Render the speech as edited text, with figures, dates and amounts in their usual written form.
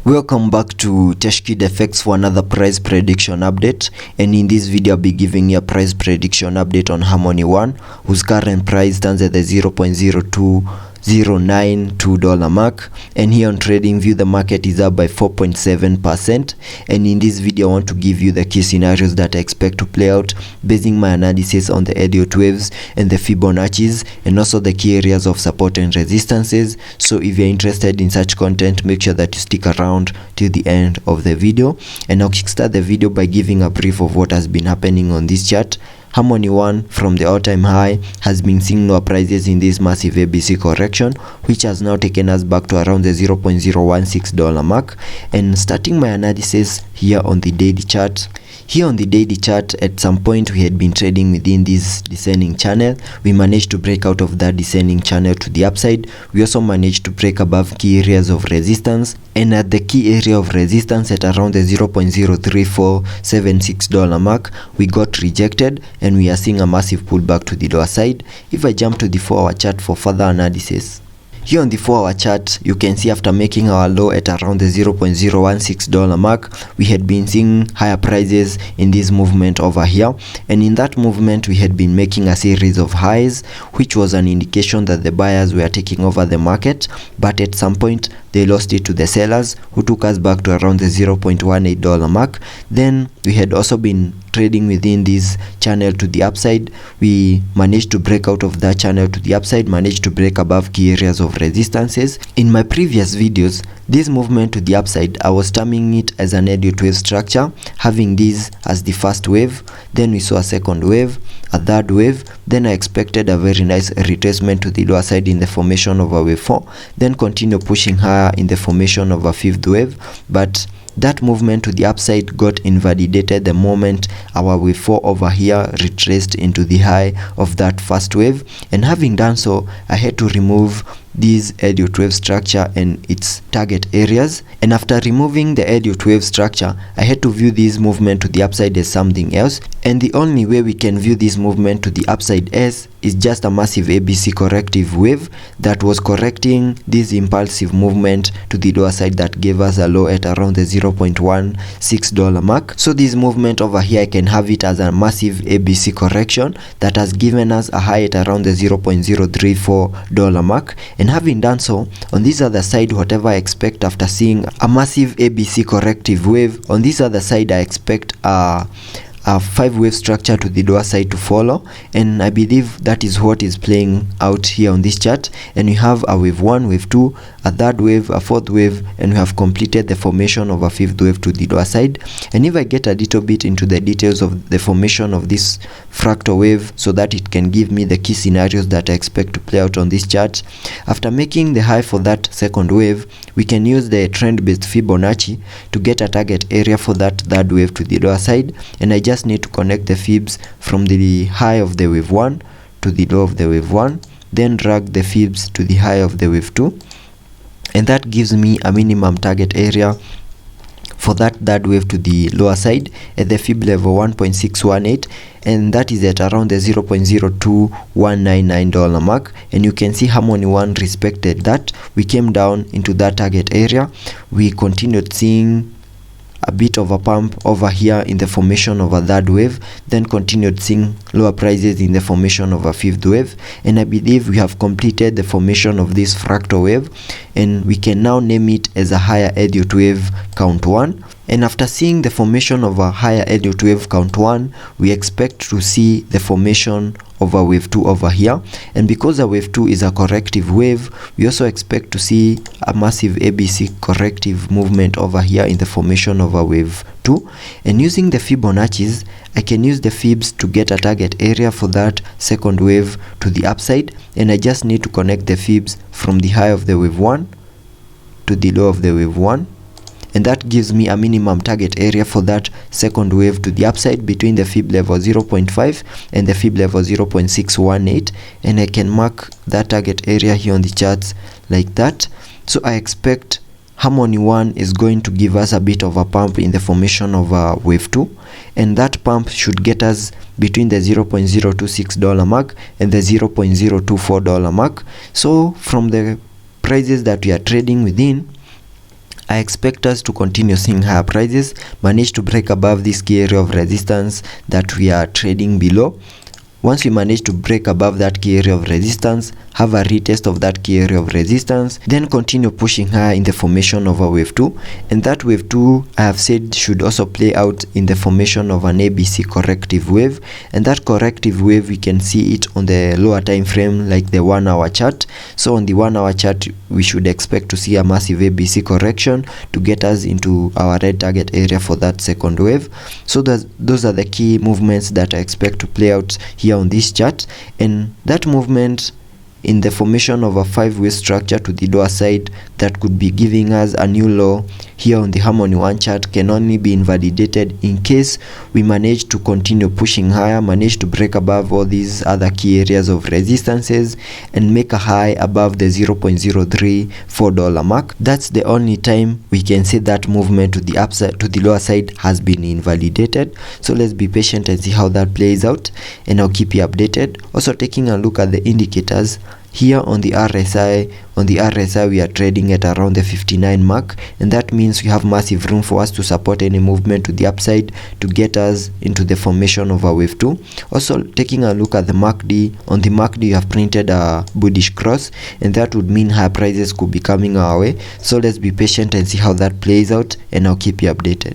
Welcome back to Teshkid Effects for another price prediction update, and in this video I'll be giving you a price prediction update on Harmony One, whose current price stands at the $0.02092 mark, and here on TradingView the market is up by 4.7%. and in this video I want to give you the key scenarios that I expect to play out, basing my analysis on the Elliot waves and the Fibonacci's, and also the key areas of support and resistances. So if you're interested in such content, make sure that you stick around till the end of the video, and I'll kickstart the video by giving a brief of what has been happening on this chart. Harmony One, from the all-time high, has been seeing lower prices in this massive ABC correction, which has now taken us back to around the $0.016 mark. And starting my analysis here on the daily chart. Here on the daily chart, at some point we had been trading within this descending channel. We managed to break out of that descending channel to the upside. We also managed to break above key areas of resistance, and at the key area of resistance at around the $0.03476 mark, we got rejected, and we are seeing a massive pullback to the lower side. If I jump to the 4-hour chart for further analysis, here on the 4-hour chart, you can see after making our low at around the $0.016 mark, we had been seeing higher prices in this movement over here, and in that movement we had been making a series of highs, which was an indication that the buyers were taking over the market, but at some point they lost it to the sellers, who took us back to around the $0.18 mark. Then we had also been trading within this channel to the upside. We managed to break out of that channel to the upside, managed to break above key areas of resistances. In my previous videos, this movement to the upside, I was terming it as an Elliot wave structure, having this as the first wave. Then we saw a second wave, a third wave, then I expected a very nice retracement to the lower side in the formation of a wave 4, then continue pushing higher in the formation of a fifth wave, but that movement to the upside got invalidated the moment our wave 4 over here retraced into the high of that first wave. And having done so, I had to remove this Elliot wave structure and its target areas, and after removing the Elliot wave structure, I had to view this movement to the upside as something else, and the only way we can view this movement to the upside as is just a massive ABC corrective wave that was correcting this impulsive movement to the lower side that gave us a low at around the $0.16 mark. So this movement over here, I can have it as a massive ABC correction that has given us a high at around the $0.034 mark. And having done so, on this other side, whatever I expect after seeing a massive ABC corrective wave, on this other side I expect a 5-wave structure to the lower side to follow, and I believe that is what is playing out here on this chart. And we have a wave 1, wave 2, a third wave, a fourth wave, and we have completed the formation of a fifth wave to the lower side. And if I get a little bit into the details of the formation of this fractal wave so that it can give me the key scenarios that I expect to play out on this chart, after making the high for that second wave, we can use the trend-based Fibonacci to get a target area for that third wave to the lower side, and I just need to connect the fibs from the high of the wave 1 to the low of the wave 1, then drag the fibs to the high of the wave 2, and that gives me a minimum target area for that third wave to the lower side at the fib level 1.618, and that is at around the $0.02199 mark. And you can see Harmony One respected that. We came down into that target area. We continued seeing a bit of a pump over here in the formation of a third wave, then continued seeing lower prices in the formation of a fifth wave, and I believe we have completed the formation of this fractal wave, and we can now name it as a higher Elliot wave count 1. And after seeing the formation of a higher Elliot wave count 1, we expect to see the formation of a wave 2 over here, and because a wave 2 is a corrective wave, we also expect to see a massive ABC corrective movement over here in the formation of a wave 2. And using the Fibonacci's, I can use the fibs to get a target area for that second wave to the upside, and I just need to connect the fibs from the high of the wave 1 to the low of the wave 1, and that gives me a minimum target area for that second wave to the upside between the fib level 0.5 and the fib level 0.618, and I can mark that target area here on the charts like that. So I expect Harmony One is going to give us a bit of a pump in the formation of a wave 2, and that pump should get us between the $0.026 mark and the $0.024 mark. So from the prices that we are trading within, I expect us to continue seeing higher prices, manage to break above this key area of resistance that we are trading below. Once we manage to break above that key area of resistance, have a retest of that key area of resistance, then continue pushing higher in the formation of a wave 2, and that wave 2 I have said should also play out in the formation of an ABC corrective wave, and that corrective wave we can see it on the lower time frame like the 1 hour chart. So on the 1 hour chart we should expect to see a massive ABC correction to get us into our red target area for that second wave. So those are the key movements that I expect to play out here on this chart, and that movement in the formation of a 5-way structure to the lower side that could be giving us a new low here on the Harmony 1 chart can only be invalidated in case we manage to continue pushing higher, manage to break above all these other key areas of resistances and make a high above the $0.034 mark. That's the only time we can say that movement to the upside, to the lower side, has been invalidated. So let's be patient and see how that plays out, and I'll keep you updated. Also taking a look at the indicators. Here on the RSI, we are trading at around the 59 mark, and that means we have massive room for us to support any movement to the upside to get us into the formation of a wave 2. Also taking a look at the MACD, on the MACD you have printed a bullish cross, and that would mean higher prices could be coming our way. So let's be patient and see how that plays out, and I'll keep you updated.